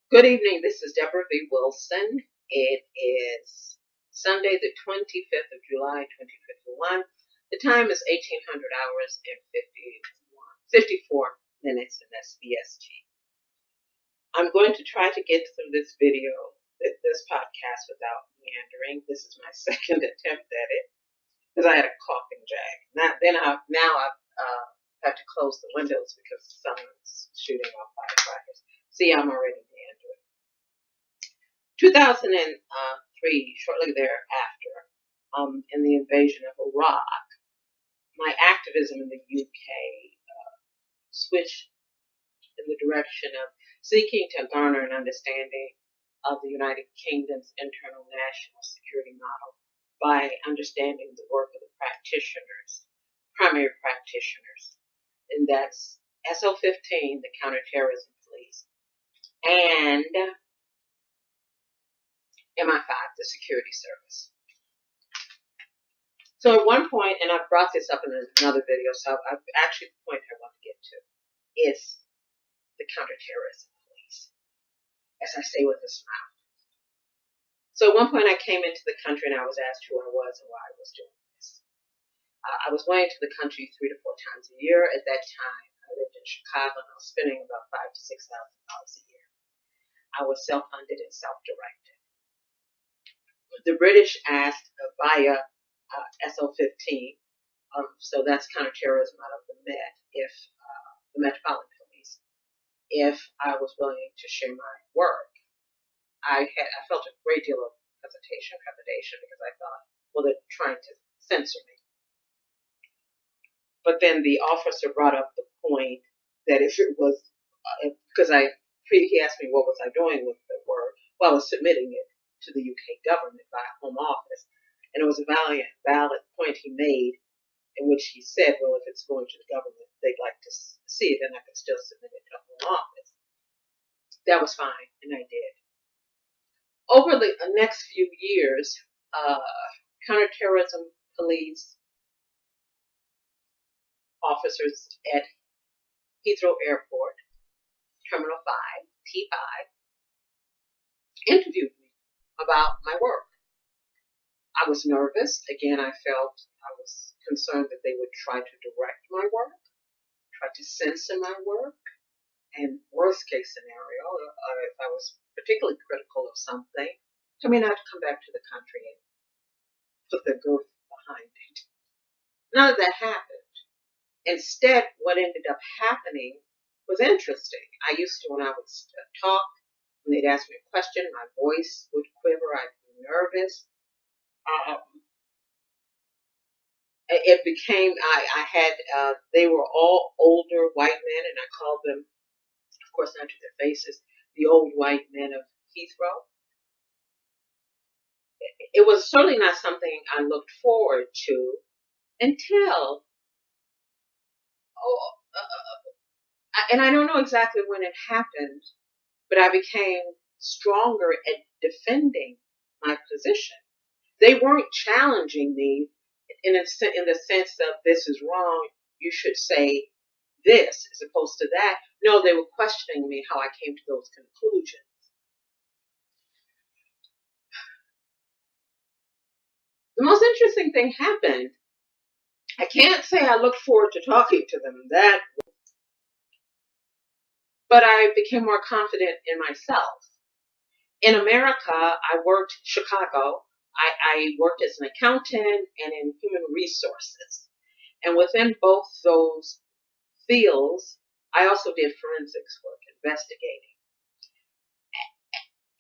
Good evening. This is Debra V. Wilson. It is Sunday, the 25th of July, 2051. The time is 1800 hours and 54 minutes, and that's BST. I'm going to try to get through this podcast without meandering. This is my second attempt at it because I had a coughing jag. Now I've had to close the windows because someone's shooting off firecrackers. See, I'm already meandering. 2003, shortly thereafter, in the invasion of Iraq, my activism in the UK switched in the direction of seeking to garner an understanding of the United Kingdom's internal national security model by understanding the work of the primary practitioners, and that's SO15, the Counter Terrorism Police, and MI5, the Security Service. So at one point, and I've brought this up in another video, so I've actually the point I want to get to is the Counterterrorism Police, as I say with a smile. So at one point I came into the country and I was asked who I was and why I was doing this. I was going to the country 3 to 4 times a year. At that time, I lived in Chicago and I was spending about $5,000 to $6,000 a year. I was self-funded and self-directed. The British asked via SO15, so that's counterterrorism out of the Met, the Metropolitan Police, if I was willing to share my work. I felt a great deal of hesitation, trepidation, because I thought, well, they're trying to censor me. But then the officer brought up the point that if it was, because he asked me what was I doing with the work, well, I was submitting it to the UK government by Home Office. And it was a valid point he made, in which he said, well, if it's going to the government, they'd like to see it, then I could still submit it to Home Office. That was fine, and I did. Over the next few years, counterterrorism police officers at Heathrow Airport, Terminal 5, T5, interviewed me about my work. I was nervous. Again, I was concerned that they would try to direct my work, try to censor my work, and worst case scenario, if I was particularly critical of something, tell me not to come back to the country and put the girth behind it. None of that happened. Instead, what ended up happening was interesting. I used to, when I would talk, when they'd ask me a question, my voice would quiver, I'd be nervous. It became, they were all older white men, and I called them, of course not to their faces, the old white men of Heathrow. It was certainly not something I looked forward to until, and I don't know exactly when it happened, but I became stronger at defending my position. They weren't challenging me in the sense of this is wrong, you should say this as opposed to that. No, they were questioning me how I came to those conclusions. The most interesting thing happened. I can't say I looked forward to talking to them, but I became more confident in myself. In America, I worked Chicago. I worked as an accountant and in human resources. And within both those fields, I also did forensics work, investigating.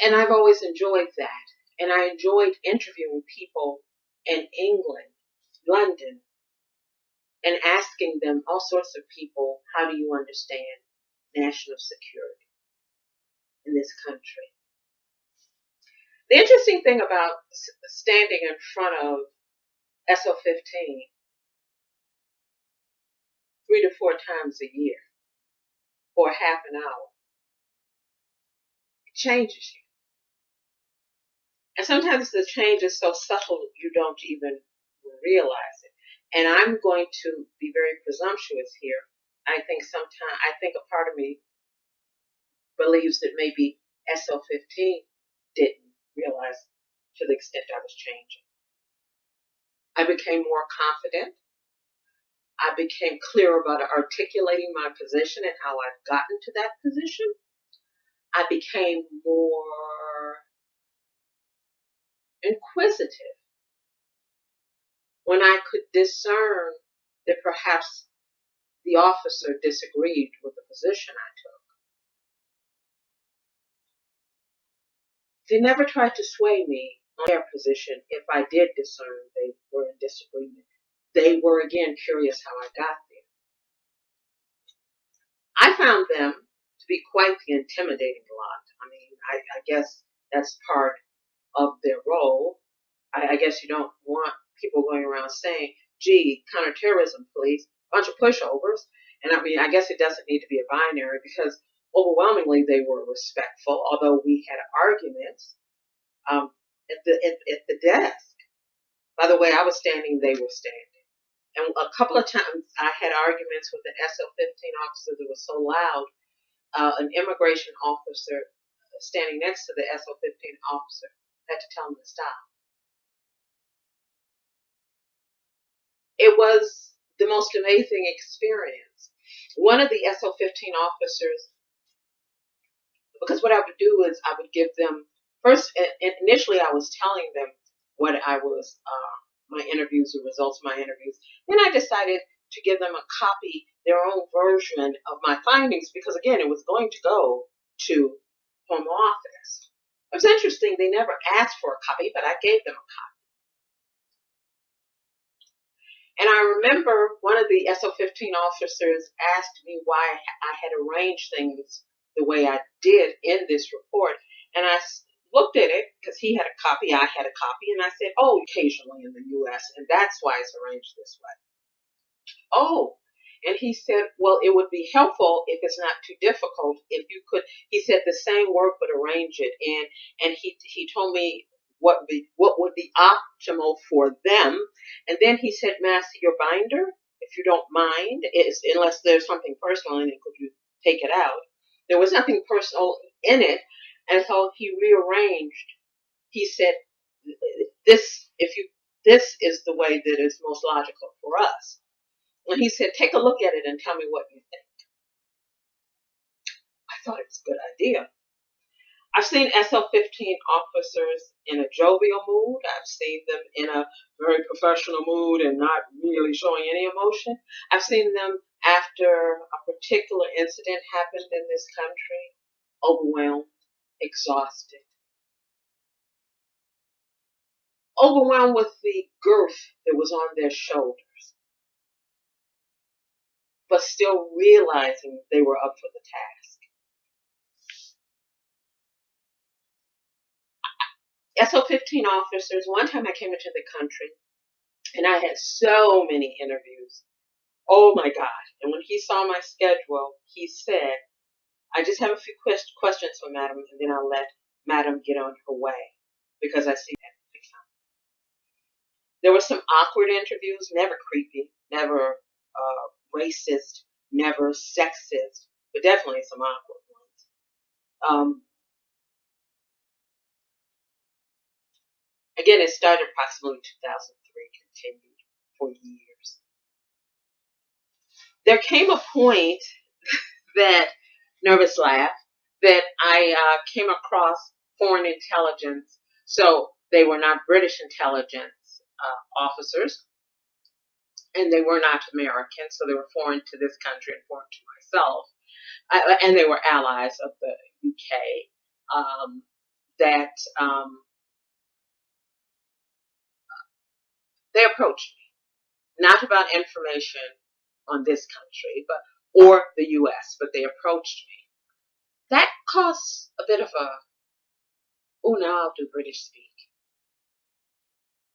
And I've always enjoyed that. And I enjoyed interviewing people in England, London, and asking them, all sorts of people, how do you understand national security in this country? The interesting thing about standing in front of SO15 3 to 4 times a year for half an hour, it changes you. And sometimes the change is so subtle you don't even realize it. And I'm going to be very presumptuous here. I think a part of me believes that maybe SO15 didn't realize to the extent I was changing. I became more confident. I became clear about articulating my position and how I've gotten to that position. I became more inquisitive when I could discern that perhaps the officer disagreed with the position I took. They never tried to sway me on their position if I did discern they were in disagreement. They were again curious how I got there. I found them to be quite the intimidating lot. I mean, I guess that's part of their role. I guess you don't want people going around saying, gee, counterterrorism police, bunch of pushovers. And I mean, I guess it doesn't need to be a binary because overwhelmingly they were respectful, although we had arguments at the desk. By the way, I was standing, they were standing. And a couple of times I had arguments with the SO15 officer that was so loud, an immigration officer standing next to the SO15 officer had to tell him to stop. It was the most amazing experience. One of the SO15 officers, because what I would do is I would give them, first, initially I was telling them what I was, my interviews, the results of my interviews. Then I decided to give them a copy, their own version of my findings, because again, it was going to go to home office. It was interesting, they never asked for a copy, but I gave them a copy. And I remember one of the SO15 officers asked me why I had arranged things the way I did in this report. And I looked at it because he had a copy, I had a copy, and I said, oh, occasionally in the U.S., and that's why it's arranged this way. Oh, and he said, well, it would be helpful if it's not too difficult if you could, he said the same work but arrange it. And he told me what would be optimal for them. And then he said, may I see your binder, if you don't mind, unless there's something personal in it, could you take it out? There was nothing personal in it, and so he rearranged. He said, this is the way that is most logical for us. And he said, take a look at it and tell me what you think. I thought it was a good idea. I've seen SO15 officers in a jovial mood. I've seen them in a very professional mood and not really showing any emotion. I've seen them after a particular incident happened in this country, overwhelmed, exhausted. Overwhelmed with the girth that was on their shoulders, but still realizing they were up for the task. SO15 officers, one time I came into the country and I had so many interviews. Oh my God. And when he saw my schedule, he said, I just have a few questions for Madam, and then I'll let Madam get on her way because I see that big time. There were some awkward interviews, never creepy, never racist, never sexist, but definitely some awkward ones. Again, it started approximately 2003, continued for years. There came a point that, nervous laugh, that I came across foreign intelligence. So they were not British intelligence officers, and they were not American, so they were foreign to this country and foreign to myself. And they were allies of the UK. They approached me, not about information on this country, or the U.S., but they approached me. That caused a bit of now I'll do British speak,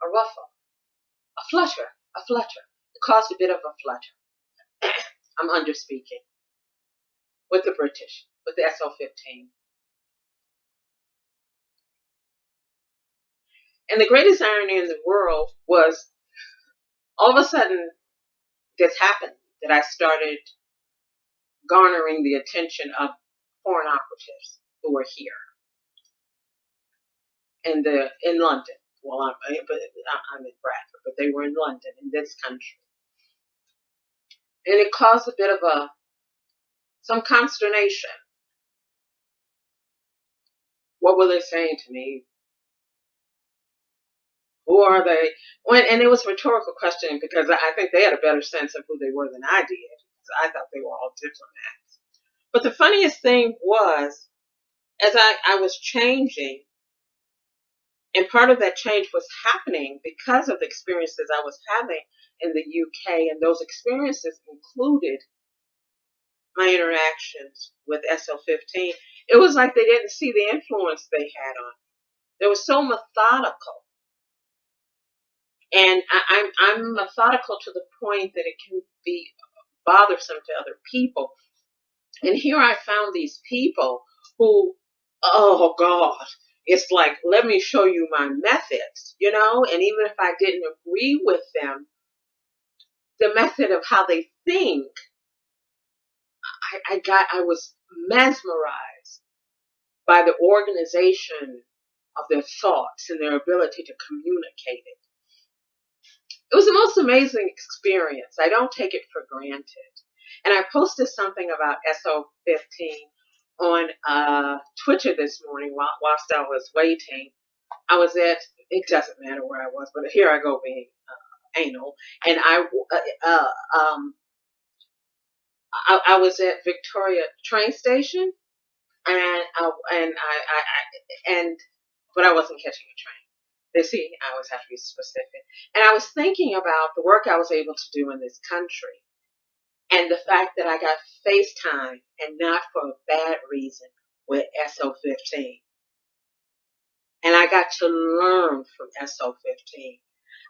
a ruffle, a flutter. It caused a bit of a flutter. I'm underspeaking with the British, with the SO15. And the greatest irony in the world was all of a sudden this happened, that I started garnering the attention of foreign operatives who were here. in London. Well, I'm in Bradford, but they were in London, in this country, and it caused a bit of some consternation. What were they saying to me? Who are they? And it was a rhetorical question because I think they had a better sense of who they were than I did. I thought they were all diplomats. But the funniest thing was, as I was changing, and part of that change was happening because of the experiences I was having in the UK, and those experiences included my interactions with SO15. It was like they didn't see the influence they had on me. They were so methodical. And I'm methodical to the point that it can be bothersome to other people. And here I found these people who, oh God, it's like, let me show you my methods, and even if I didn't agree with them, the method of how they think, I was mesmerized by the organization of their thoughts and their ability to communicate it. It was the most amazing experience. I don't take it for granted. And I posted something about SO15 on Twitter this morning whilst I was waiting. I was it doesn't matter where I was, but here I go being anal. And I was at Victoria train station, but I wasn't catching a train. They see, I always have to be specific. And I was thinking about the work I was able to do in this country and the fact that I got FaceTime, and not for a bad reason, with SO15. And I got to learn from SO15.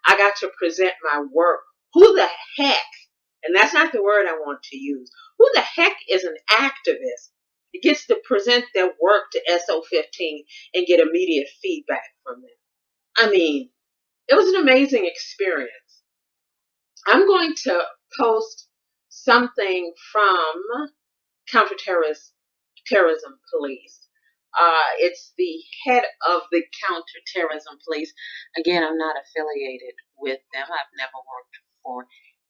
I got to present my work. Who the heck, and that's not the word I want to use, who the heck is an activist that gets to present their work to SO15 and get immediate feedback from them? I mean, it was an amazing experience. I'm going to post something from Counter Terrorism Police. It's the head of the Counter Terrorism Police. Again, I'm not affiliated with them. I've never worked for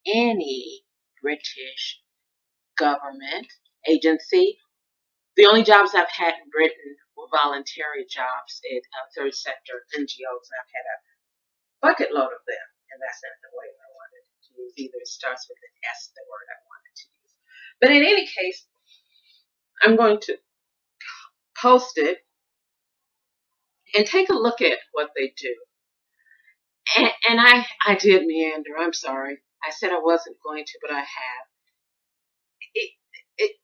any British government agency. The only jobs I've had in Britain were voluntary jobs at third sector NGOs, and I've had a bucket load of them, and that's not the word I wanted to use either. It starts with an S, the word I wanted to use. But in any case, I'm going to post it and take a look at what they do. And I did meander. I'm sorry. I said I wasn't going to, but I have.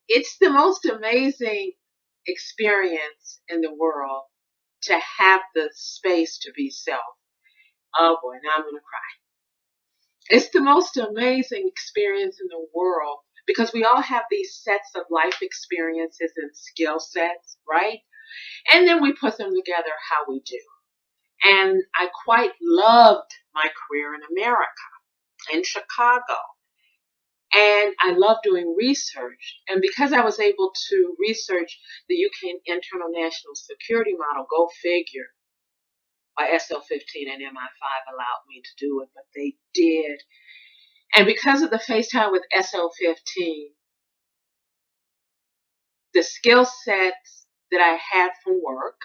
It's the most amazing experience in the world to have the space to be self. Oh boy, now I'm going to cry. It's the most amazing experience in the world because we all have these sets of life experiences and skill sets, right? And then we put them together how we do. And I quite loved my career in America, in Chicago. And I love doing research. And because I was able to research the UK Internal National Security Model, go figure, why SO15 and MI5 allowed me to do it, but they did. And because of the FaceTime with SO15, the skill sets that I had from work,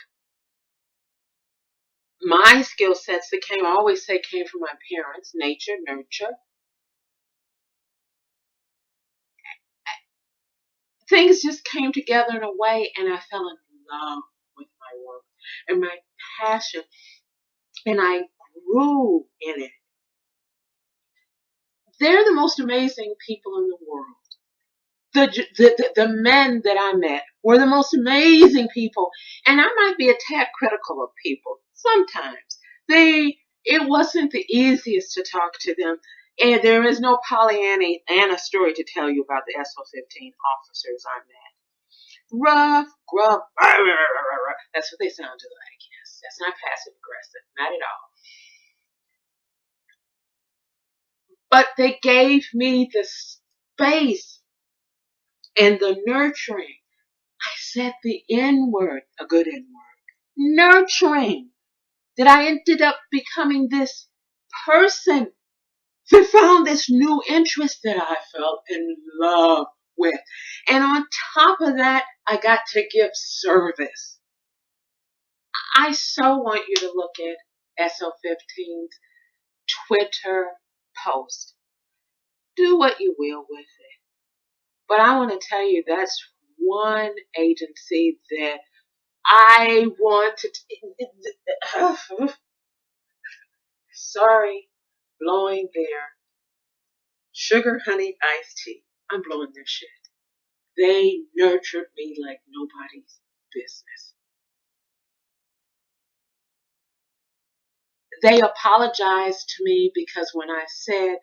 my skill sets that I always say came from my parents, nature, nurture, things just came together in a way, and I fell in love with my work and my passion, and I grew in it. They're the most amazing people in the world. The men that I met were the most amazing people, and I might be a tad critical of people sometimes. It wasn't the easiest to talk to them, and there is no Pollyanna story to tell you about the SO15 officers I met. Rough, gruff, that's what they sounded like. Yes, that's not passive aggressive, not at all. But they gave me the space and the nurturing. I said the N word, a good N word. Nurturing. that I ended up becoming this person that found this new interest that I fell in love with. And on top of that, I got to give service. I so want you to look at SO15's Twitter post. Do what you will with it. But I want to tell you, that's one agency that I want to. Sorry, blowing their sugar honey iced tea. I'm blowing their shit. They nurtured me like nobody's business. They apologized to me because when I said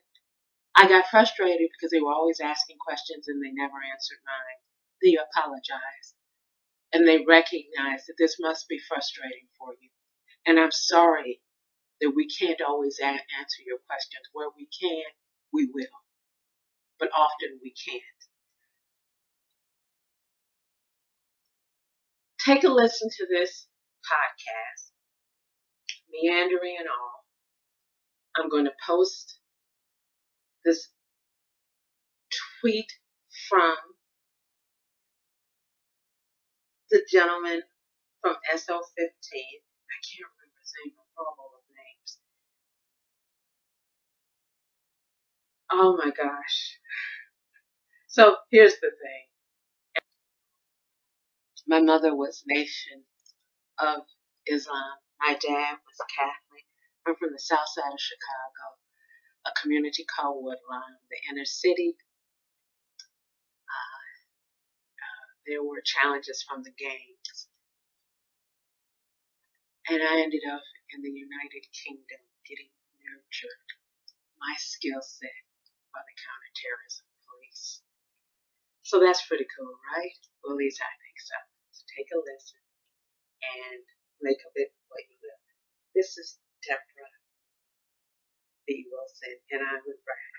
I got frustrated because they were always asking questions and they never answered mine, they apologized. And they recognized that this must be frustrating for you. And I'm sorry that we can't always answer your questions. Where we can, we will. But often we can't. Take a listen to this podcast, meandering and all. I'm going to post this tweet from the gentleman from SO15. I can't remember his name. I'm horrible with names. Oh my gosh. So here's the thing. My mother was Nation of Islam. My dad was Catholic. I'm from the south side of Chicago, a community called Woodlawn, the inner city. There were challenges from the gangs. And I ended up in the United Kingdom getting nurtured my skill set by the Counter Terrorism Police. So that's pretty cool, right? Well, at least I think so. So take a listen and make of it what you will. This is Debra Wilson, and I'm with Brad.